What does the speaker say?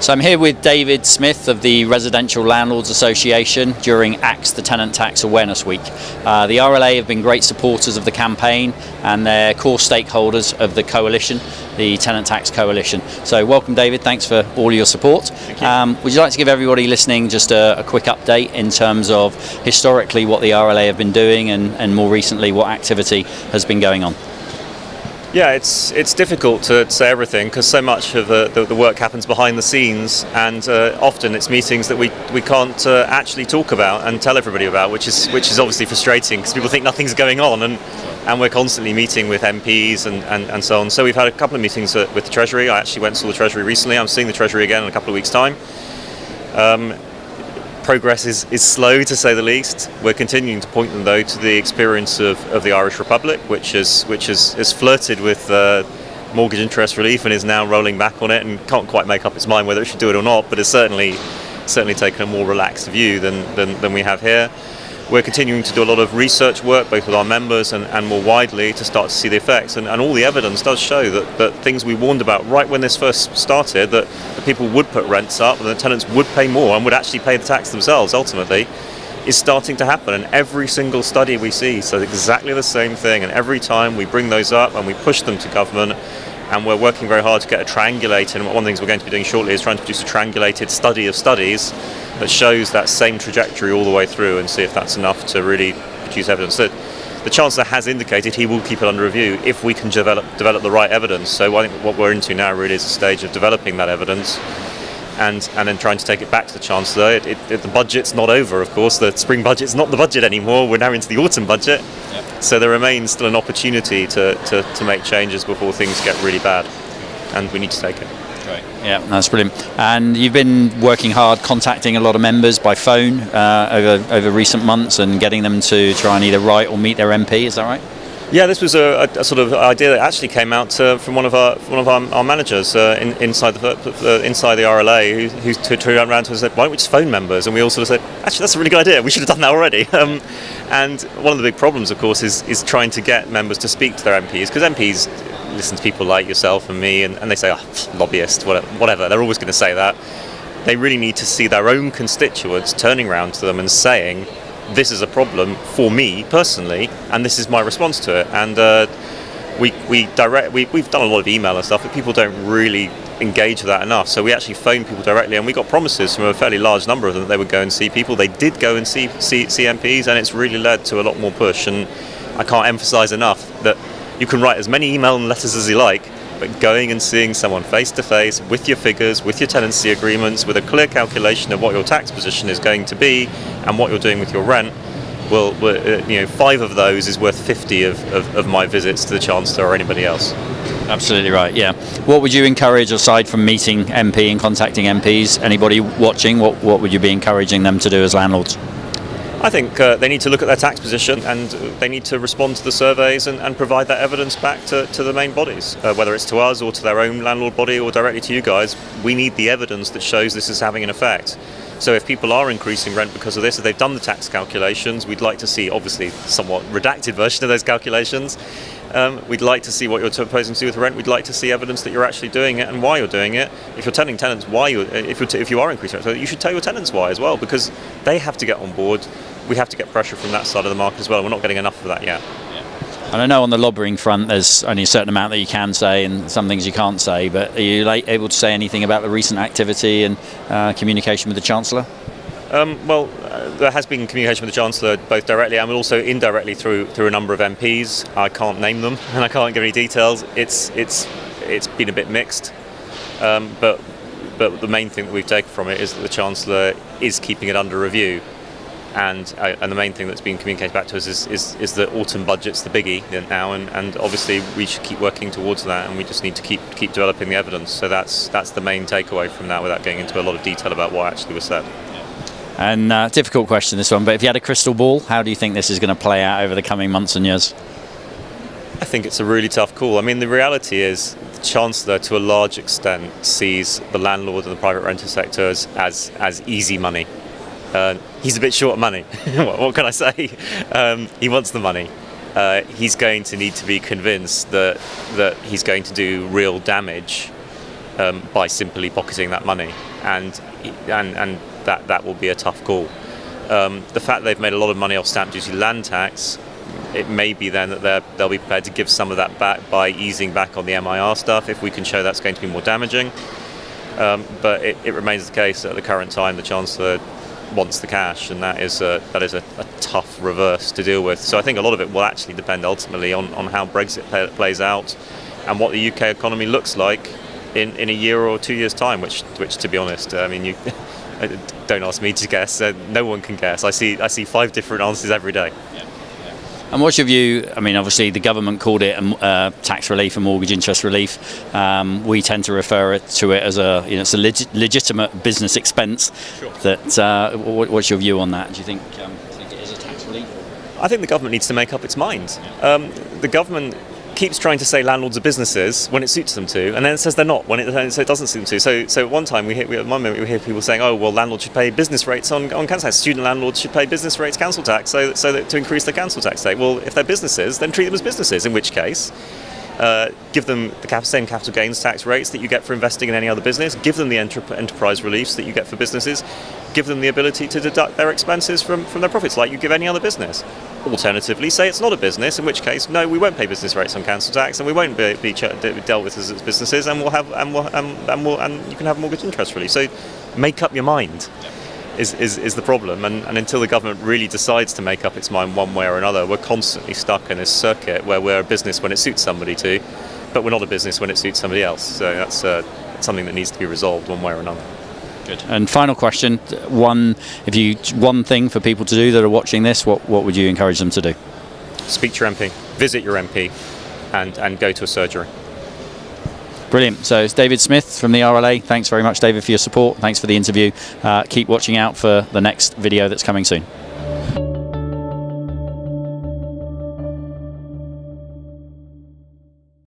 So I'm here with David Smith of the Residential Landlords Association during ACT's the Tenant Tax Awareness Week. The RLA have been great supporters of the campaign and they're core stakeholders of the coalition, the Tenant Tax Coalition. So welcome David, thanks for all your support. Thank you. Would you like to give everybody listening just a quick update in terms of historically what the RLA have been doing and more recently what activity has been going on? Yeah, it's difficult to say everything because so much of the work happens behind the scenes, and often it's meetings that we can't actually talk about and tell everybody about, which is obviously frustrating because people think nothing's going on, and we're constantly meeting with MPs and so on. So we've had a couple of meetings with the Treasury. I actually went and saw the Treasury recently. I'm seeing the Treasury again in a couple of weeks' time. Progress is slow, to say the least. We're continuing to point them, though, to the experience of the Irish Republic, which has flirted with mortgage interest relief and is now rolling back on it and can't quite make up its mind whether it should do it or not, but has certainly taken a more relaxed view than we have here. We're continuing to do a lot of research work, both with our members and more widely, to start to see the effects. And all the evidence does show that things we warned about right when this first started, that people would put rents up and the tenants would pay more and would actually pay the tax themselves ultimately, is starting to happen. And every single study we see says exactly the same thing. And every time we bring those up and we push them to government, and we're working very hard to get a triangulated, and one of the things we're going to be doing shortly is trying to produce a triangulated study of studies that shows that same trajectory all the way through and see if that's enough to really produce evidence. That the Chancellor has indicated he will keep it under review if we can develop the right evidence. So I think what we're into now really is a stage of developing that evidence and then trying to take it back to the Chancellor. The budget's not over, of course. The spring budget's not the budget anymore. We're now into the autumn budget. Yep. So there remains still an opportunity to make changes before things get really bad, and we need to take it. Great. Yeah, that's brilliant. And you've been working hard, contacting a lot of members by phone over recent months and getting them to try and either write or meet their MP. Is that right? Yeah, this was a sort of idea that actually came out from one of our managers inside the RLA who turned around to us and said, "Why don't we just phone members?" And we all sort of said, "Actually, that's a really good idea. We should have done that already." And one of the big problems, of course, is trying to get members to speak to their MPs, because MPs listen to people like yourself and me, and they say, "Oh, lobbyist, whatever." They're always going to say that. They really need to see their own constituents turning around to them and saying, "This is a problem for me personally, and this is my response to it." And we've done a lot of email and stuff, but people don't really engage with that enough. So we actually phoned people directly, and we got promises from a fairly large number of them that they would go and see people. They did go and see MPs, and it's really led to a lot more push. And I can't emphasise enough that you can write as many email and letters as you like, but going and seeing someone face to face with your figures, with your tenancy agreements, with a clear calculation of what your tax position is going to be and what you're doing with your rent, well, 5 of those is worth 50 of my visits to the Chancellor or anybody else. Absolutely right, yeah. What would you encourage, aside from meeting MP and contacting MPs, anybody watching, what would you be encouraging them to do as landlords? I think they need to look at their tax position, and they need to respond to the surveys and provide that evidence back to the main bodies, whether it's to us or to their own landlord body or directly to you guys. We need the evidence that shows this is having an effect. So if people are increasing rent because of this, if they've done the tax calculations, we'd like to see, obviously, somewhat redacted version of those calculations. We'd like to see what you're proposing to do with rent. We'd like to see evidence that you're actually doing it and why you're doing it. If you're telling tenants why if you are increasing rent, you should tell your tenants why as well, because they have to get on board. We have to get pressure from that side of the market as well. We're not getting enough of that yet. And I know on the lobbying front there's only a certain amount that you can say and some things you can't say, but are you able to say anything about the recent activity and communication with the Chancellor? There has been communication with the Chancellor both directly and also indirectly through a number of MPs. I can't name them and I can't give any details. It's been a bit mixed, but the main thing that we've taken from it is that the Chancellor is keeping it under review. And the main thing that's been communicated back to us is that autumn budget's the biggie now, and obviously we should keep working towards that, and we just need to keep developing the evidence. So that's the main takeaway from that, without getting into a lot of detail about what actually was said. And difficult question, this one, but if you had a crystal ball, how do you think this is going to play out over the coming months and years? I think it's a really tough call. I mean, the reality is the Chancellor, to a large extent, sees the landlord and the private renter sector as easy money. He's a bit short of money. What can I say? He wants the money. He's going to need to be convinced that he's going to do real damage by simply pocketing that money, and that will be a tough call. The fact they've made a lot of money off stamp duty, land tax, it may be then that they'll be prepared to give some of that back by easing back on the MIR stuff if we can show that's going to be more damaging. But it remains the case that at the current time the Chancellor wants the cash, and that is a tough reverse to deal with. So I think a lot of it will actually depend ultimately on how Brexit plays out and what the UK economy looks like in a year or 2 years' time, which to be honest, I mean, you don't ask me to guess. No one can guess. I see 5 different answers every day. And what's your view? I mean, obviously the government called it tax relief and mortgage interest relief. We tend to refer to it as it's a legitimate business expense. Sure. That what's your view on that? Do you think it is a tax relief? I think the government needs to make up its mind. The government keeps trying to say landlords are businesses when it suits them to, and then it says they're not when it doesn't suit them to. So at one time we hear people saying, oh well, landlords should pay business rates on council tax. Student landlords should pay business rates council tax, so that to increase their council tax rate. Well, if they're businesses, then treat them as businesses. In which case, give them the same capital gains tax rates that you get for investing in any other business. Give them the enterprise reliefs that you get for businesses. Give them the ability to deduct their expenses from their profits like you give any other business. Alternatively, say it's not a business, in which case, no, we won't pay business rates on council tax, and we won't be dealt with as businesses, and you can have mortgage interest relief. So, make up your mind. Is the problem, and until the government really decides to make up its mind one way or another, we're constantly stuck in this circuit where we're a business when it suits somebody to, but we're not a business when it suits somebody else. So that's something that needs to be resolved one way or another. Good. And final question: one thing for people to do that are watching this, what would you encourage them to do? Speak to your MP, visit your MP, and go to a surgery. Brilliant. So it's David Smith from the RLA. Thanks very much, David, for your support. Thanks for the interview. Keep watching out for the next video that's coming soon.